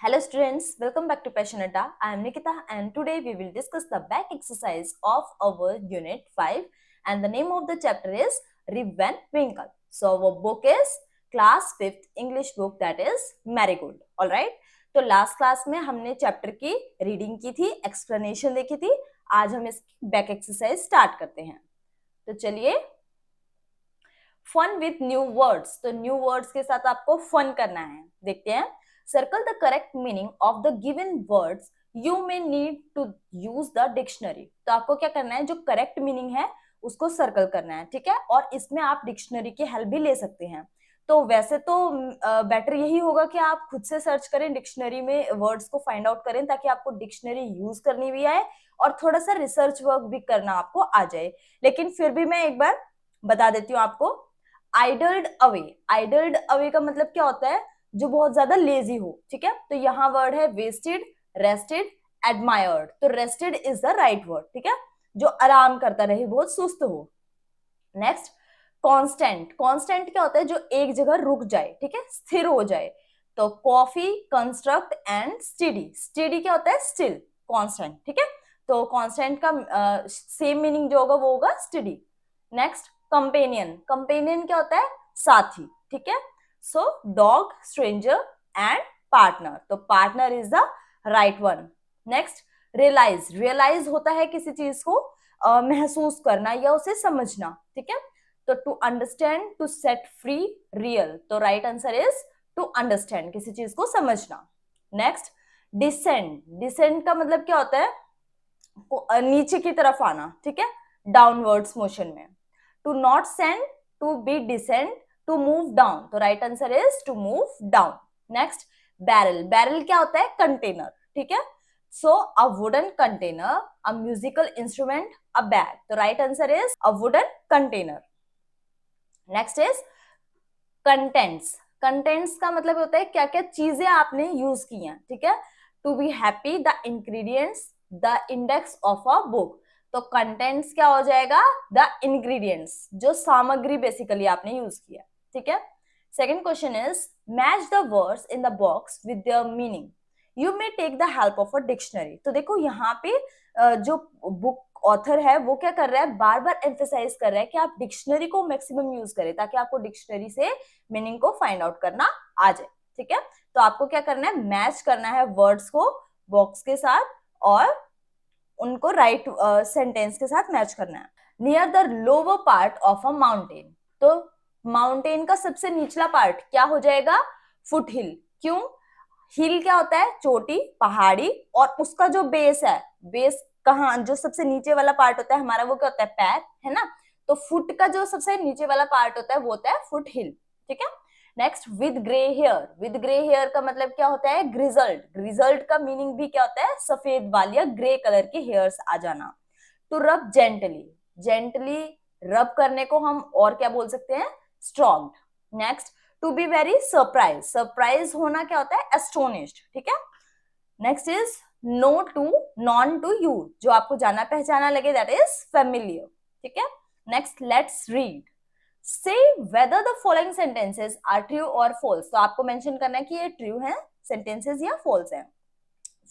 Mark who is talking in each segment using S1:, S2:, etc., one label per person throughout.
S1: Hello students, welcome back to Passionata. I am Nikita and today we will discuss the back exercise of our unit 5 and the name of the chapter is Rib and Twinkle. So our book is class 5th English book that is Marigold. Alright, तो last class में हमने chapter की reading की थी, explanation देखी थी. आज हम इसकी बैक एक्सरसाइज स्टार्ट करते हैं. तो चलिए, फन विथ न्यू वर्ड्स. तो न्यू वर्ड्स के साथ आपको फन करना है. देखते हैं. Circle the correct meaning of the given words. You may need to use the dictionary. तो आपको क्या करना है, जो करेक्ट मीनिंग है उसको सर्कल करना है, ठीक है. और इसमें आप डिक्शनरी की हेल्प भी ले सकते हैं. तो वैसे तो बेटर यही होगा कि आप खुद से सर्च करें, डिक्शनरी में वर्ड्स को फाइंड आउट करें ताकि आपको डिक्शनरी यूज करनी भी आए और थोड़ा सा रिसर्च वर्क भी करना आपको आ जाए. लेकिन फिर भी मैं एक बार बता देती हूँ आपको. आइडल्ड अवे. आइडल्ड अवे का मतलब क्या होता है, जो बहुत ज्यादा लेजी हो, ठीक है. तो यहाँ वर्ड है वेस्टेड, रेस्टेड, एडमायर्ड. तो rested is the right word, ठीक है, जो आराम करता रहे, बहुत सुस्त हो. Next, constant. कांस्टेंट क्या होता है, जो एक जगह रुक जाए, ठीक है, स्थिर हो जाए. तो coffee, construct and study. Study क्या होता है, स्टिल. कांस्टेंट, ठीक है. तो कांस्टेंट का सेम मीनिंग जो होगा वो होगा स्टडी. Next, companion. कंपेनियन क्या होता है, साथी, ठीक है. So dog, stranger and partner. तो partner is the right one. Next, realise. Realise होता है किसी चीज को महसूस करना या उसे समझना, ठीक है. तो to understand, to set free, real. तो right answer is to understand, किसी चीज को समझना. Next, descend. डिसेंड का मतलब क्या होता है, नीचे की तरफ आना, ठीक है, डाउनवर्ड्स मोशन में. To not send, to be descend, to move down. तो right answer is to move down. Next, barrel. Barrel क्या होता है, कंटेनर, ठीक है. So a wooden container, a musical instrument, a bag. तो right answer is a wooden container. Next is contents. Contents का मतलब होता है क्या क्या चीजें आपने यूज की हैं, ठीक है. To be happy, the ingredients, the index of a book. तो कंटेंट्स क्या हो जाएगा, द इंग्रेडिएंट्स, जो सामग्री बेसिकली आपने यूज किया, ठीक है. Second question is match the words in the box with their meaning. You may take the help of a dictionary. तो देखो यहाँ पे जो बुक ऑथर है वो क्या कर रहा है, बार बार एम्फेसाइज कर रहा है कि आप डिक्शनरी को मैक्सिमम यूज करें ताकि आपको डिक्शनरी से मीनिंग को फाइंड आउट करना आ जाए, ठीक है. तो आपको क्या करना है, मैच करना है वर्ड्स को बॉक्स के साथ और उनको राइट सेंटेंस के साथ मैच करना है. Near the lower part of a mountain. तो माउंटेन का सबसे निचला पार्ट क्या हो जाएगा, फुट हिल. क्यों, हिल क्या होता है, चोटी, पहाड़ी, और उसका जो बेस है, बेस कहाँ, जो सबसे नीचे वाला पार्ट होता है हमारा, वो क्या होता है, पैर, है ना. तो फुट का जो सबसे नीचे वाला पार्ट होता है वो होता है फुट हिल, ठीक है. Next, with grey hair. With grey hair का मतलब क्या होता है, ग्रिजल्ड. ग्रिजल्ड का मीनिंग भी क्या होता है, सफेद बाल या ग्रे कलर के हेयर्स आ जाना. टू रब जेंटली. जेंटली रब करने को हम और क्या बोल सकते हैं, strong. Next, to be very surprise. Surprise होना क्या होता है, एस्टोनिश्ड, ठीक है. Next is know to, known to you. जो आपको जाना पहचाना लगे, दैट इज फेमिलियर, ठीक है. Next, let's read. Say whether the following sentences are true और फॉल्स. तो आपको मेंशन करना है कि ये ट्रू है सेंटेंसेस या फॉल्स है.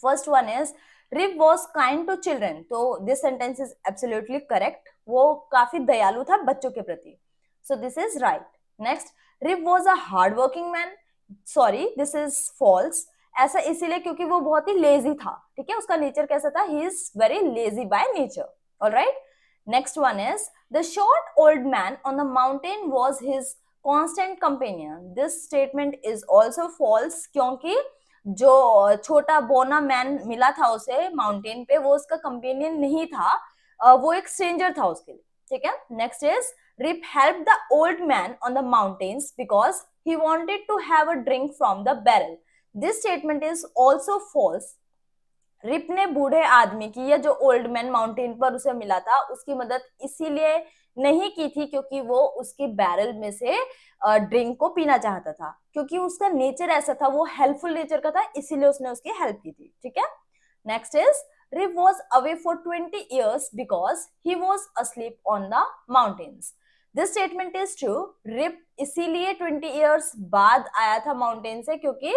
S1: First one is Rip was kind to children. तो this sentence is absolutely correct. वो काफी दयालु था बच्चों के प्रति. So this is right. Next, Rip was a hard working man. Sorry, this is false. ऐसा इसीलिए क्योंकि वो बहुत ही लेजी था, ठीक है. उसका नेचर कैसा था, he is very lazy by nature. Alright. Next one is the short old man on the mountain was his constant companion. This statement is also false क्योंकि जो छोटा बोना मैन मिला था उसे माउंटेन पे, वो उसका कंपेनियन नहीं था, वो एक स्ट्रेंजर था उसके लिए, ठीक है. Next is Rip help the old man on the mountains because he wanted to have a drink from the barrel. This statement is also false. Rip ने बूढ़े आदमी की या जो ओल्ड मैन माउंटेन पर उसे मिला था उसकी मदद इसीलिए नहीं की थी क्योंकि वो उसके बैरल में से ड्रिंक को पीना चाहता था, क्योंकि उसका नेचर ऐसा था, वो हेल्पफुल नेचर का था, इसीलिए उसने उसकी हेल्प की थी, ठीक है. Next is Rip was away for 20 years because he was asleep on the mountains. This statement is true. Rip इसीलिए 20 years बाद आया था माउंटेन से क्योंकि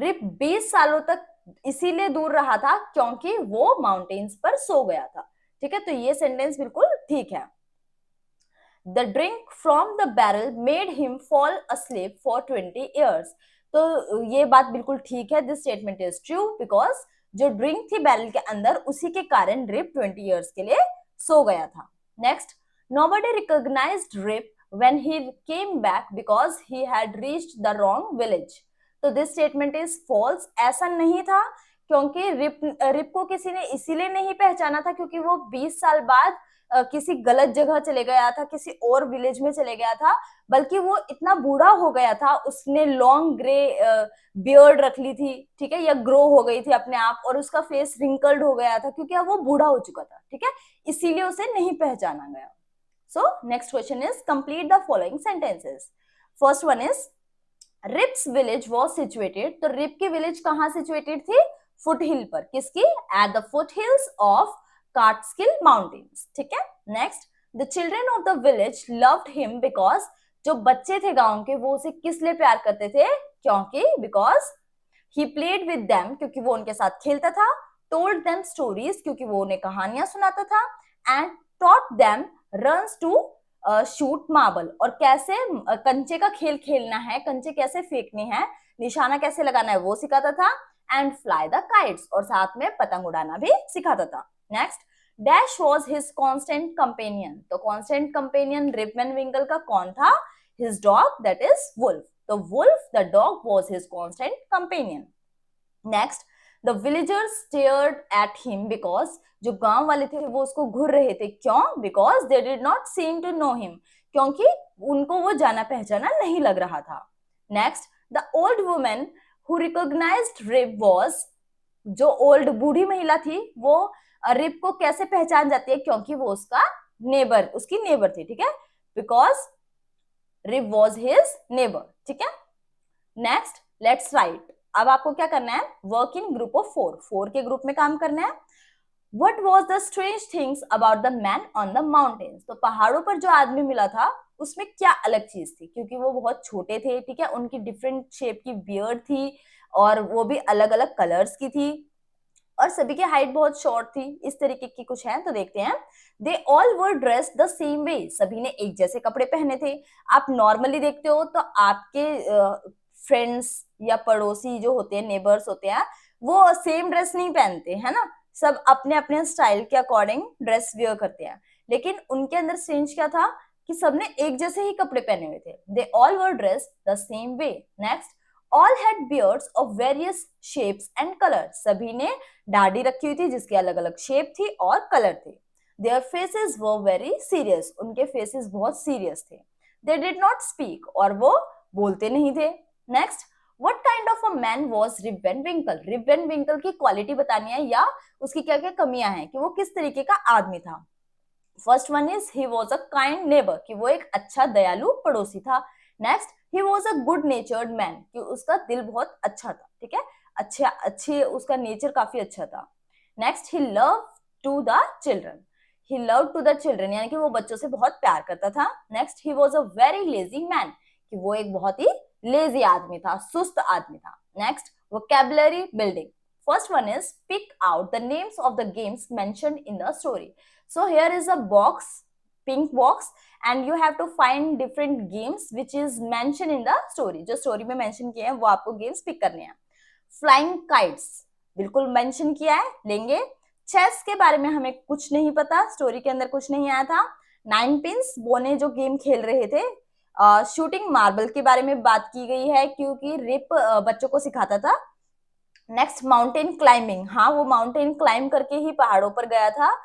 S1: रिप 20 सालों तक इसीलिए दूर रहा था क्योंकि वो माउंटेन्स पर सो गया था। ठीक है, तो ये सेंटेंस बिल्कुल ठीक है। The drink from the barrel made him fall asleep for 20 years. तो ये बात बिल्कुल ठीक है, this statement is true because जो ड्रिंक थी बैरल के अंदर उसी के कारण रिप 20 इयर्स के लिए सो गया था। Next, nobody recognized Rip when he came back because he had reached the wrong village. तो दिस स्टेटमेंट इज फॉल्स, ऐसा नहीं था क्योंकि रिप को किसी ने इसीलिए नहीं पहचाना था क्योंकि वो 20 साल बाद किसी गलत जगह चले गया था, किसी और विलेज में चले गया था, बल्कि वो इतना बूढ़ा हो गया था, उसने लॉन्ग ग्रे बियर्ड रख ली थी, ठीक है, या ग्रो हो गई थी अपने आप, और उसका फेस रिंकल्ड हो गया था क्योंकि अब वो बूढ़ा हो चुका था। ठीक है, इसीलिए उसे नहीं पहचाना गया। So next question is complete the following sentences. First one is Rip's village was situated. तो रिप की विलेज कहाँ सिचुएटेड थी? फुट हिल पर। किसकी? At the foot hills of Catskill mountains. ठीक है, next, the children of the village loved him because, जो बच्चे थे गांव के वो उसे किस लिए प्यार करते थे? क्योंकि because he played with them, क्योंकि वो उनके साथ खेलता था, टोल्ड देम स्टोरीज, क्योंकि वो उन्हें कहानियां सुनाता था, and taught them runs to shoot marble, और कैसे कंचे का खेल खेलना है, कंचे कैसे फेंकने हैं, निशाना कैसे लगाना है वो सिखाता था, एंड फ्लाई द काइट्स, और साथ में पतंग उड़ाना भी सिखाता था। Next, Dash was his constant companion. तो constant companion Rip Van Winkle का कौन था? His dog, that is Wolf. तो Wolf the dog was his constant companion. Next, the villagers stared at him because, जो गांव वाले थे वो उसको घूर रहे थे। क्यों? Because they did not seem to know him, क्योंकि उनको वो जाना पहचाना नहीं लग रहा था। Next, the old women who recognized Rip was, जो ओल्ड बूढ़ी महिला थी वो रिप को कैसे पहचान जाती है? क्योंकि वो उसका नेबर, उसकी नेबर थी। ठीक है, because Rip was his neighbour. ठीक है, नेक्स्ट, लेट्स राइट। अब आपको क्या करना है? वर्क इन ग्रुप ऑफ 4, 4 के ग्रुप में काम करना है। What was the strange things about the man on the mountains? तो पहाड़ों पर जो आदमी मिला था उसमें क्या अलग चीज थी? क्योंकि वो बहुत छोटे थे, ठीक है, उनकी डिफरेंट शेप की बियर्ड थी और वो भी अलग अलग कलर्स की थी, और सभी की हाइट बहुत शॉर्ट थी, इस तरीके की कुछ है। तो देखते हैं। They all were dressed the same way, सभी ने एक जैसे कपड़े पहने थे। आप नॉर्मली देखते हो तो आपके फ्रेंड्स या पड़ोसी जो होते हैं, नेबर्स होते हैं, वो सेम ड्रेस नहीं पहनते, है ना, सब अपने अपने स्टाइल के अकॉर्डिंग ड्रेस वियर करते हैं। लेकिन उनके अंदर स्ट्रेंज क्या था कि सबने एक जैसे ही कपड़े पहने हुए थे। They all were dressed the same way. Next, all had beards of various shapes and colours, सभी ने दाढ़ी रखी हुई थी जिसकी अलग अलग शेप थी और कलर थे। Their faces were very serious, उनके फेसेस बहुत सीरियस थे। दे डिड नॉट स्पीक, और वो बोलते नहीं थे। Next, what kind of a man was Rip Van Winkle? Rip Van Winkle की क्वालिटी बतानी है या उसकी क्या क्या कमियां हैं, कि वो किस तरीके का आदमी था। First one is he was a kind neighbour, कि वो एक अच्छा दयालु पड़ोसी था। Next, he was a good natured man, कि उसका दिल बहुत अच्छा था। ठीक है, अच्छे उसका नेचर काफी अच्छा था। Next, he love to the children, he love to the children, यानी कि वो बच्चों से बहुत प्यार करता था। Next, he was a very lazy man, कि वो एक बहुत ही लेजी आदमी था, सुस्त आदमी था। Next, vocabulary building. First one is pick out the names of the games mentioned in the story. So here is a box, pink box, and you have to find different games which is mentioned in the story. जो story में mention किए हैं वो आपको games pick करने हैं। Flying kites बिल्कुल mention किया है, लेंगे। Chess के बारे में हमें कुछ नहीं पता, story के अंदर कुछ नहीं आया था। 9 pins बोने जो गेम खेल रहे थे। शूटिंग मार्बल के बारे में बात की गई है क्योंकि रिप बच्चों को सिखाता था। नेक्स्ट, माउंटेन क्लाइंबिंग, हाँ वो माउंटेन क्लाइंब करके ही पहाड़ों पर गया था।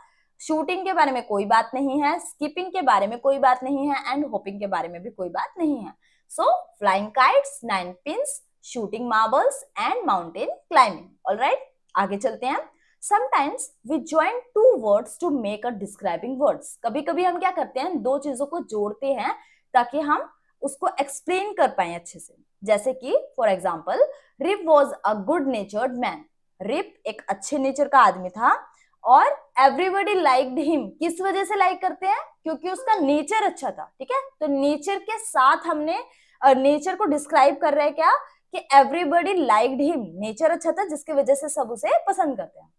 S1: शूटिंग के बारे में कोई बात नहीं है, स्कीपिंग के बारे में कोई बात नहीं है, एंड होपिंग के बारे में भी कोई बात नहीं है। So flying kites, 9 pins, shooting marbles and mountain climbing. Alright, आगे चलते हैं। Sometimes we join two words to make a describing words, कभी कभी हम क्या करते हैं, दो चीजों को जोड़ते हैं ताकि हम उसको एक्सप्लेन कर पाए अच्छे से। जैसे कि for example, Rip was a good natured man, Rip एक अच्छे नेचर का आदमी था, और एवरीबडी लाइक्ड हिम, किस वजह से लाइक करते हैं? क्योंकि उसका नेचर अच्छा था। ठीक है, तो नेचर के साथ हमने नेचर को डिस्क्राइब कर रहे हैं क्या, कि एवरीबडी लाइक्ड हिम, नेचर अच्छा था जिसकी वजह से सब उसे पसंद करते हैं।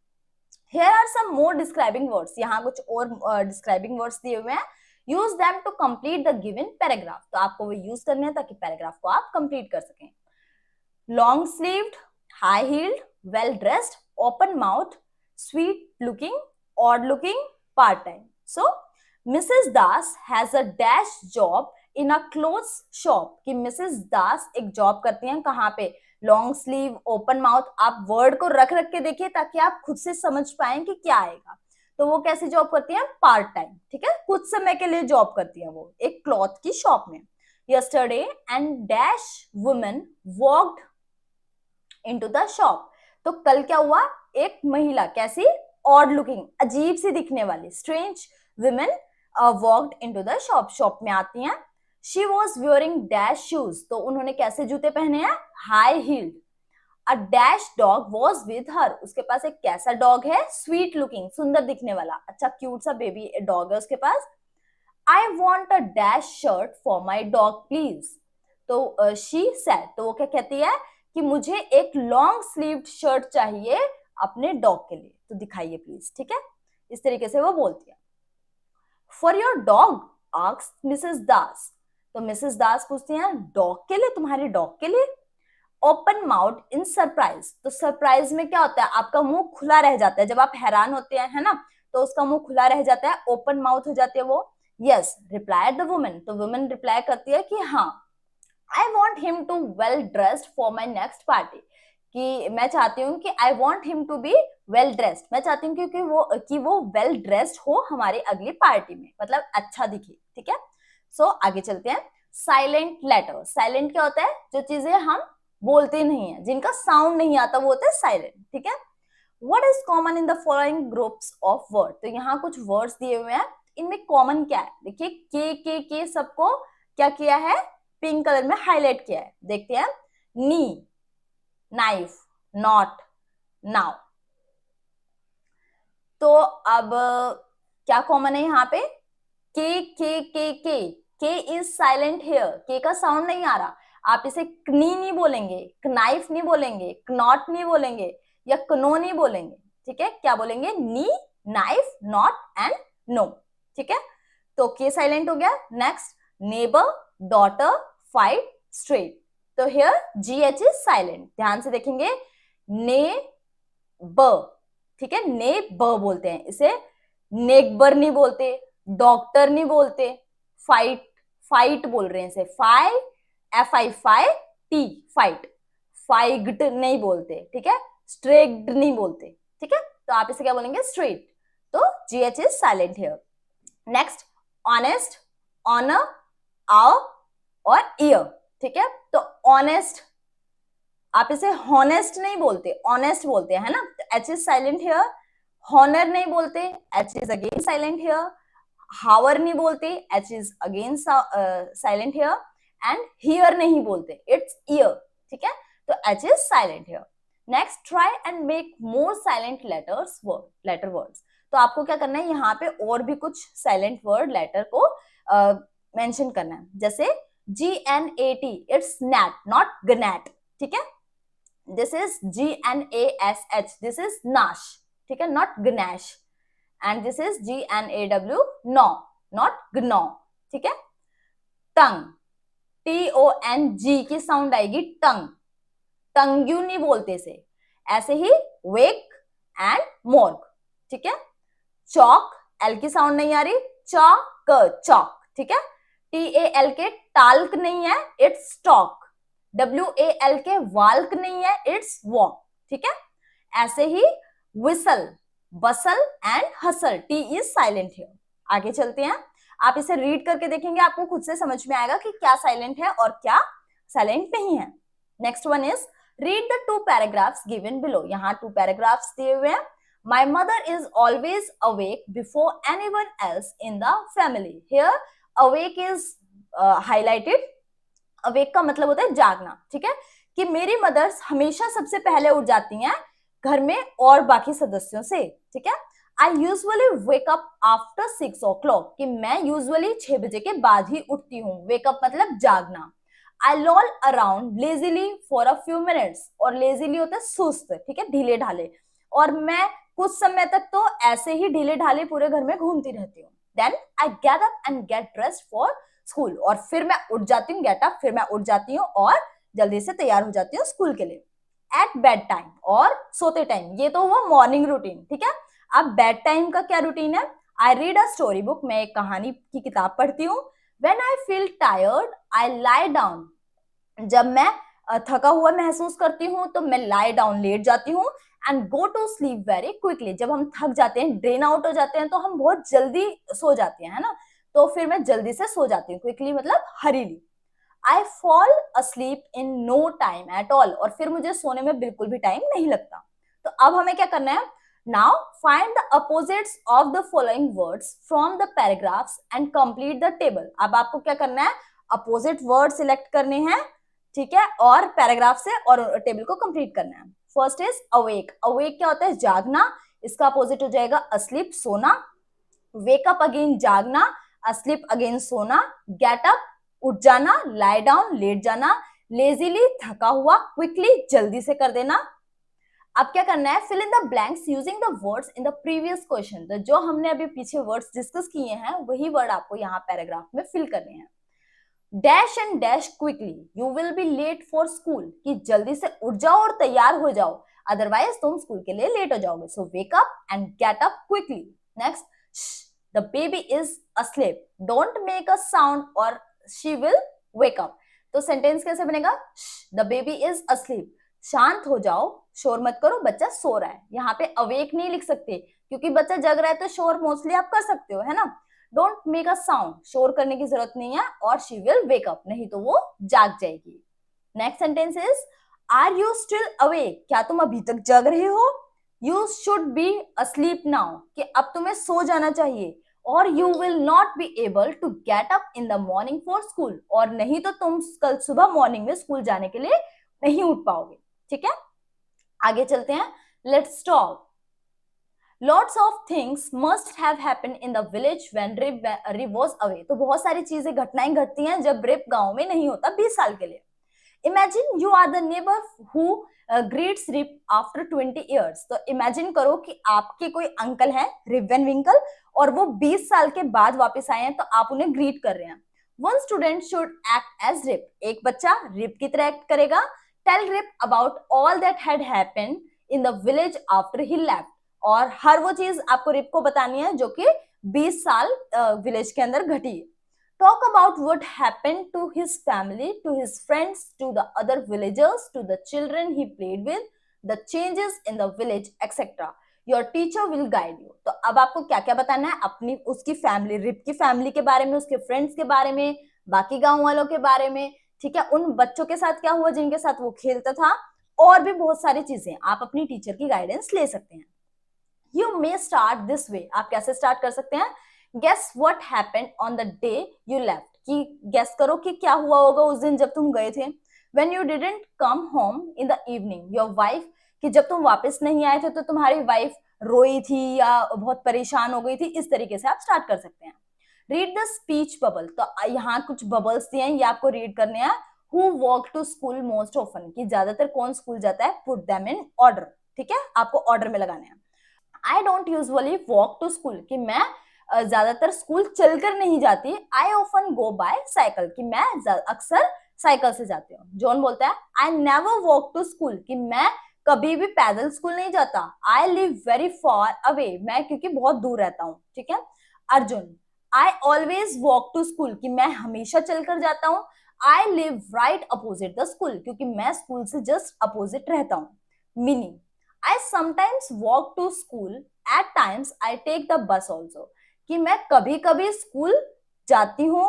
S1: Here are some more describing words, यहाँ कुछ और डिस्क्राइबिंग वर्ड्स दिए हुए हैं। Use them to complete the given paragraph, तो आपको वो यूज करने हैं ताकि पैराग्राफ को आप कंप्लीट कर सकें। Long sleeved, high heeled, well dressed, open mouth, sweet looking, odd looking, part time. So Mrs Das has a dash job in a clothes shop, कि मिसेस दास एक जॉब करती हैं कहाँ पे, लॉन्ग स्लीव, ओपन माउथ, आप word को रख रख के देखिए ताकि आप खुद से समझ पाए कि क्या आएगा। तो वो कैसे जॉब करती हैं, पार्ट टाइम, ठीक है, कुछ समय के लिए जॉब करती हैं वो एक क्लॉथ की शॉप में। Yesterday and dash women walked into the shop, तो कल क्या हुआ, एक महिला कैसी, ऑड लुकिंग, अजीब सी दिखने वाली, strange women walked into the shop, shop में आती हैं। She was wearing dash shoes, तो उन्होंने कैसे जूते पहने हैं, high heeled. A dash dog was with her, उसके पास एक कैसा डॉग है, स्वीट लुकिंग, सुंदर दिखने वाला, अच्छा क्यूट सा बेबी डॉग है उसके पास। I want a Dash shirt for my dog please, तो शी सेड, तो वो क्या कहती है कि मुझे एक लॉन्ग स्लीव्ड शर्ट चाहिए अपने डॉग के लिए, तो दिखाइए प्लीज, ठीक है, इस तरीके से वो बोलती है। For your dog asks Mrs Das, तो मिसेस दास पूछती हैं डॉग के लिए, तुम्हारे डॉग के लिए। ओपन माउथ इन सरप्राइज, तो सरप्राइज में क्या होता है, आपका मुंह खुला रह जाता है, जब आप हैरान होते हैं, है ना, तो उसका मुंह खुला रह जाता है, ओपन माउथ हो जाती है वो। यस रिप्लाइड द वुमन, तो वुमन रिप्लाई करती है कि हाँ, I want him to well dressed for my next party, कि मैं चाहती हूँ कि I want him to be well dressed, मैं चाहती हूँ कि वो वेल ड्रेस्ड हो हमारी अगली पार्टी में, मतलब अच्छा दिखे, ठीक है। सो आगे चलते हैं। साइलेंट लेटर, साइलेंट क्या होता है, जो चीजें हम बोलते नहीं है, जिनका साउंड नहीं आता, वो होता है साइलेंट, ठीक है। What is common in the following groups of word, तो यहाँ कुछ वर्ड्स दिए हुए हैं, इनमें कॉमन क्या है, देखिए के सबको क्या किया है, पिंक कलर में हाईलाइट किया है, देखते हैं। नी, नाइफ, नॉट, नाउ, तो अब क्या कॉमन है यहाँ पे, के इज साइलेंट हियर, के का साउंड नहीं आ रहा, आप इसे कनी नहीं बोलेंगे, कनाइफ नहीं बोलेंगे, कनॉट नहीं बोलेंगे, या कनो नहीं बोलेंगे, ठीक है, क्या बोलेंगे, knee, knife, knot and know, ठीक है, तो के साइलेंट हो गया। Next, neighbour, daughter, fight, straight, तो here G H is silent, ध्यान से देखेंगे, ने ब, ठीक है, ने ब बोलते हैं इसे, नेकबर नहीं बोलते, डॉक्टर नहीं बोलते, फाइट, फाइट बोल रहे हैं इसे, फाई, एफ आई फाई टी, फाइट, फाइग्ड नहीं बोलते, ठीक है, स्ट्रेक्ड नहीं बोलते, ठीक है, तो आप इसे क्या बोलेंगे, स्ट्रेट, तो G H is silent here. Next, honest, honour, hour और ईयर, ठीक है, तो ऑनेस्ट, आप इसे हॉनेस्ट नहीं बोलते, ऑनेस्ट बोलते हैं, है ना, तो H is silent here. Honour नहीं बोलते, H is again silent here. Hour नहीं बोलते, H is again silent here. And here नहीं बोलते, इट्स ईयर, ठीक है, तो H is silent here. Next, try and make more silent letter words, तो आपको क्या करना है, यहाँ पे और भी कुछ साइलेंट वर्ड लेटर को मेंशन करना है, जैसे GNAT, it's gnat, not gnat, ठीक है, this is GNASH, this is gnash, ठीक है, not gnash, and this is GNAW, gnaw, not gnaw, ठीक है। टंग, TONG की साउंड आएगी, टंग, टंग्यू नहीं बोलते इसे, ऐसे ही वेक एंड मोर्ग, ठीक है। चौक, एल की साउंड नहीं आ रही, चौक, चौक, ठीक है। TAL के टाल्क नहीं है, it's talk. WAL K walk नहीं है, इट्स वॉक, ठीक है। ऐसे ही whistle, bustle and hustle, T is silent here. आगे चलते हैं, आप इसे रीड करके देखेंगे, आपको खुद से समझ में आएगा कि क्या साइलेंट है और क्या साइलेंट नहीं है। Next one is read the two paragraphs given below, यहाँ टू पैराग्राफ्स दिए हुए हैं। My mother is always awake before anyone else in the family. Here, awake is highlighted. Awake का मतलब होता है जागना, ठीक है, कि मेरी मदर्स हमेशा सबसे पहले उठ जाती हैं घर में और बाकी सदस्यों से, ठीक है। I usually wake up after 6 o'clock, कि मैं यूजुअली 6 बजे के बाद ही उठती हूँ, वेकअप मतलब जागना। I loll around lazily for a few minutes, और लेजीली होता है सुस्त, ठीक है, ढीले ढाले, और मैं कुछ समय तक तो ऐसे ही ढीले ढाले पूरे घर में घूमती रहती हूँ. Then I get up and get dressed for school, और फिर मैं उठ जाती हूँ, गेट अप, फिर मैं उठ जाती हूँ और जल्दी से तैयार हो जाती हूँ स्कूल के लिए. एट बेड टाइम, और सोते टाइम, ये तो हुआ मॉर्निंग रूटीन, ठीक है. अब बेड टाइम का क्या रूटीन है? I read a story book, मैं एक कहानी की किताब पढ़ती हूँ. When I feel tired I lie down, जब मैं थका हुआ महसूस करती हूँ तो मैं लाई डाउन, लेट जाती हूँ. And go to sleep very quickly, जब हम थक जाते हैं, ड्रेन आउट हो जाते हैं, तो हम बहुत जल्दी सो जाते हैं, है ना. तो फिर मैं जल्दी से सो जाती हूँ, क्विकली मतलब हरीली. I fall asleep in no time at all, और फिर मुझे सोने में बिल्कुल भी टाइम नहीं लगता. तो अब हमें क्या करना है? Now find the opposites of the following words from the paragraphs and complete the table. अब आपको क्या करना है? अपोजिट वर्ड सिलेक्ट करने हैं, ठीक है, और पैराग्राफ से और टेबल को कंप्लीट करना है. First is awake. अवेक क्या होता है? जागना. इसका अपोजिट हो जाएगा अस्लीप, सोना. वेकअप अगेन, जागना. अस्लीप अगेन, सोना. गेट अप, उठ जाना. लाई डाउन, लेट जाना. लेजीली, थका हुआ. क्विकली, जल्दी से कर देना. अब क्या करना है? Fill in the blanks using the words in the previous question. तो जो हमने अभी पीछे वर्ड्स डिस्कस किए हैं वही वर्ड आपको यहाँ पैराग्राफ में फिल करने हैं. Dash and dash quickly, you will be late for school, कि जल्दी से उठ जाओ और तैयार हो जाओ, अदरवाइज तुम स्कूल के लिए लेट हो जाओगे. So wake up and get up quickly. Next, the baby is asleep, don't make a sound और शी विल वेक अप. तो सेंटेंस कैसे बनेगा? द बेबी इज अस्लीप, शांत हो जाओ, शोर मत करो, बच्चा सो रहा है. यहाँ पे अवेक नहीं लिख सकते क्योंकि बच्चा जग रहा है, तो शोर मोस्टली आप कर सकते हो, है ना. डोंट मेक अ साउंड, शोर करने की जरूरत नहीं है, और शी विल वेक अप, नहीं तो वो जाग जाएगी. Next sentence is are you still awake, क्या तुम अभी तक जग रहे हो? You should be asleep now, कि अब तुम्हें सो जाना चाहिए. और you will not be able to get up in the morning for school, और नहीं तो तुम कल सुबह मॉर्निंग में स्कूल जाने के लिए नहीं उठ पाओगे. ठीक है, आगे चलते हैं. Let's talk. Lots of things must have happened in the village when Rip was away. तो बहुत सारी चीजें, घटनाएं घटती हैं जब रिप गांव में नहीं होता 20 साल के लिए. Imagine you are the neighbor who greets Rip after 20 years. तो imagine करो कि आपके कोई अंकल हैं, रिप वैन विंकल, और वो 20 साल के बाद वापस आए हैं, तो आप उन्हें ग्रीट कर रहे हैं. One student should act as Rip. एक बच्चा रिप की तरह एक्ट करेगा. Tell Rip about all that had happened in the village after he left. और हर वो चीज आपको रिप को बतानी है जो कि 20 साल विलेज के अंदर घटी है. Talk about what happened to his family, to his friends, to the other villagers, to the children he played with, the changes in the village etcetera. Your teacher will guide you. तो अब आपको क्या क्या बताना है? अपनी, उसकी family, rib की फैमिली के बारे में, उसके फ्रेंड्स के बारे में, बाकी गांव वालों के बारे में, ठीक है, उन बच्चों के साथ क्या हुआ जिनके साथ वो खेलता था, और भी बहुत सारी चीजें आप अपनी टीचर की गाइडेंस ले सकते हैं. You may start this way. आप कैसे स्टार्ट कर सकते हैं? Guess what happened on the day you left. कि guess करो कि क्या हुआ होगा उस दिन जब तुम गए थे. When you didn't come home in the evening, your wife, कि जब तुम वापस नहीं आए थे तो तुम्हारी वाइफ रोई थी या बहुत परेशान हो गई थी. इस तरीके से आप स्टार्ट कर सकते हैं. Read the speech bubble. तो यहाँ कुछ बबल्स दिए हैं, ये आपको रीड करने हैं. Who walk to school most often, कि ज्यादातर कौन स्कूल जाता है. Put them in order. ठीक है, आपको ऑर्डर में लगाने हैं. I don't usually walk to school, कि मैं ज्यादातर स्कूल चलकर नहीं जाती. I often go by cycle, कि मैं अक्सर साइकिल से जाती हूँ. जॉन बोलता है I never walk to school, कि मैं कभी भी पैदल स्कूल नहीं जाता. I live very far away, मैं क्योंकि बहुत दूर रहता हूँ. ठीक है. Arjun, I always walk to school, कि मैं हमेशा चलकर जाता हूँ. I live right opposite the school, क्योंकि मैं स्कूल से जस्ट अपोजिट रहता हूँ. Meaning, I sometimes walk to school, at times I take the bus also. कि मैं कभी कभी स्कूल जाती हूँ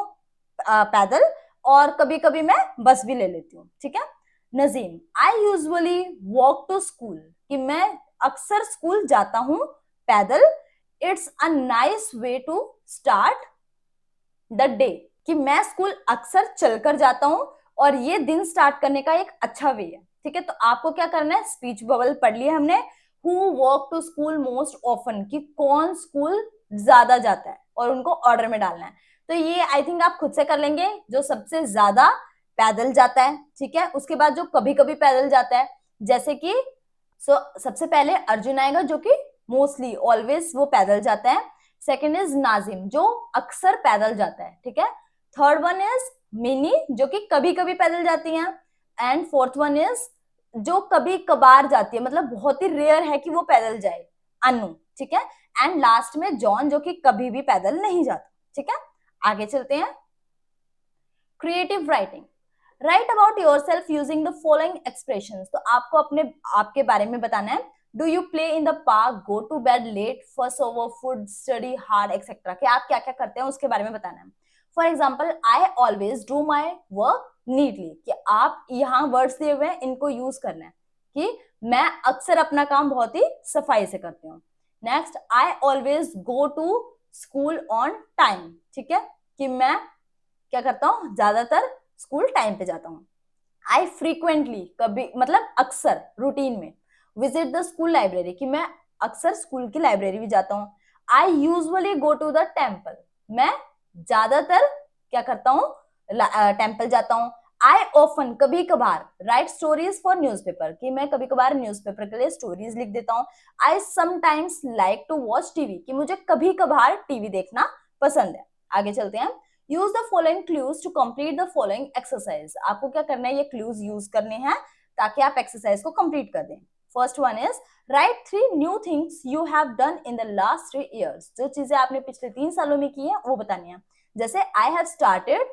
S1: पैदल, और कभी कभी मैं बस भी ले लेती हूँ. ठीक है. Nazim, I usually walk to school, कि मैं अक्सर स्कूल जाता हूँ पैदल. It's a nice way to start the day, कि मैं स्कूल अक्सर चलकर जाता हूँ और ये दिन स्टार्ट करने का एक अच्छा वे है. ठीक है. तो आपको क्या करना है? स्पीच बबल पढ़ लिया हमने. Who walk to school most often, कि कौन स्कूल ज्यादा जाता है, और उनको ऑर्डर में डालना है. तो ये आई थिंक आप खुद से कर लेंगे. जो सबसे ज्यादा पैदल जाता है, ठीक है। उसके बाद जो कभी कभी पैदल जाता है, जैसे कि सबसे पहले अर्जुन आएगा जो कि मोस्टली ऑलवेज वो पैदल जाता है। सेकंड इज नाजिम जो अक्सर पैदल जाता है, ठीक है। थर्ड वन इज मिनी जो कि कभी कभी पैदल जाती है। एंड फोर्थ वन इज जो कभी कभार जाती है, मतलब बहुत ही रेयर है कि वो पैदल जाए, अनु, ठीक है। एंड लास्ट में जॉन जो कि कभी भी पैदल नहीं जाता, ठीक है। आगे चलते हैं। Creative writing, write about yourself using the following expression. तो आपको अपने आपके बारे में बताना है। Do you play in the park, go to bed late, first over food, study hard etcetera, कि आप क्या क्या करते हैं उसके बारे में बताना है। For example, I always do my work neatly, कि आप यहाँ वर्ड्स दिए हुए हैं, इनको यूज करना है कि मैं अक्सर अपना काम बहुत ही सफाई से करती हूँ। Next, I always go to school on time, ठीक है, कि मैं क्या करता हूँ, ज्यादातर स्कूल टाइम पे जाता हूँ। आई फ्रीक्वेंटली, कभी मतलब अक्सर, रूटीन में, विजिट द स्कूल लाइब्रेरी, कि मैं अक्सर स्कूल की लाइब्रेरी भी जाता हूँ। I usually go to the temple, मैं ज्यादातर क्या करता हूँ, टेम्पल जाता हूँ। आई ऑफन, कभी कभार, राइट स्टोरीज फॉर न्यूज़पेपर, कि मैं कभी कभार न्यूज़पेपर के लिए स्टोरीज लिख देता हूँ। I sometimes like to watch TV, कि मुझे कभी कभार टीवी देखना पसंद है। आगे चलते हैं। Use the following clues to complete the following exercise, आपको क्या करना है, ये क्लूज यूज करने हैं ताकि आप एक्सरसाइज को कंप्लीट कर दें। First one is right 3 new things you have done in the last 3 years, जो चीजें आपने पिछले 3 सालों में की है वो बतानी है। जैसे आई हैव स्टार्टेड,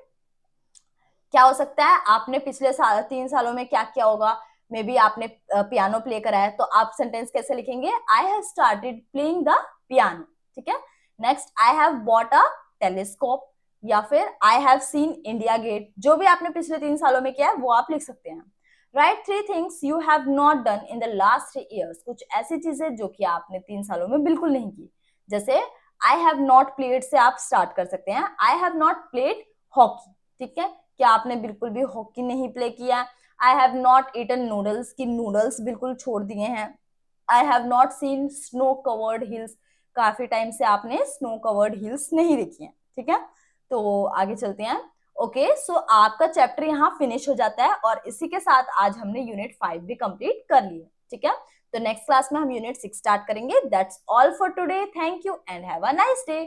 S1: क्या हो सकता है, आपने पिछले 3 सालों में क्या किया होगा, मे बी आपने पियानो प्ले करा है, तो आप सेंटेंस कैसे लिखेंगे, I have started playing the piano, ठीक है। Next, I have bought a telescope, या फिर I have seen India gate, जो भी आपने पिछले 3 सालों में किया है वो आप लिख सकते हैं। Right 3 things you have not done in the last 3 years, कुछ ऐसी चीजें जो कि आपने 3 सालों में बिल्कुल नहीं की। जैसे आई हैव नॉट प्लेड से आप स्टार्ट कर सकते हैं, I have not played hockey, ठीक है, क्या आपने बिल्कुल भी हॉकी नहीं प्ले किया। I have not eaten noodles, की नूडल्स बिल्कुल छोड़ दिए हैं। I have not seen snow covered hills, काफी टाइम से आपने स्नो कवर्ड हिल्स नहीं देखी हैं, ठीक है। तो आगे चलते हैं। ओके, सो आपका चैप्टर यहाँ फिनिश हो जाता है और इसी के साथ आज हमने यूनिट 5 भी कंप्लीट कर ली है, ठीक है। तो नेक्स्ट क्लास में हम यूनिट 6 स्टार्ट करेंगे। That's all for today, thank you and have a nice day.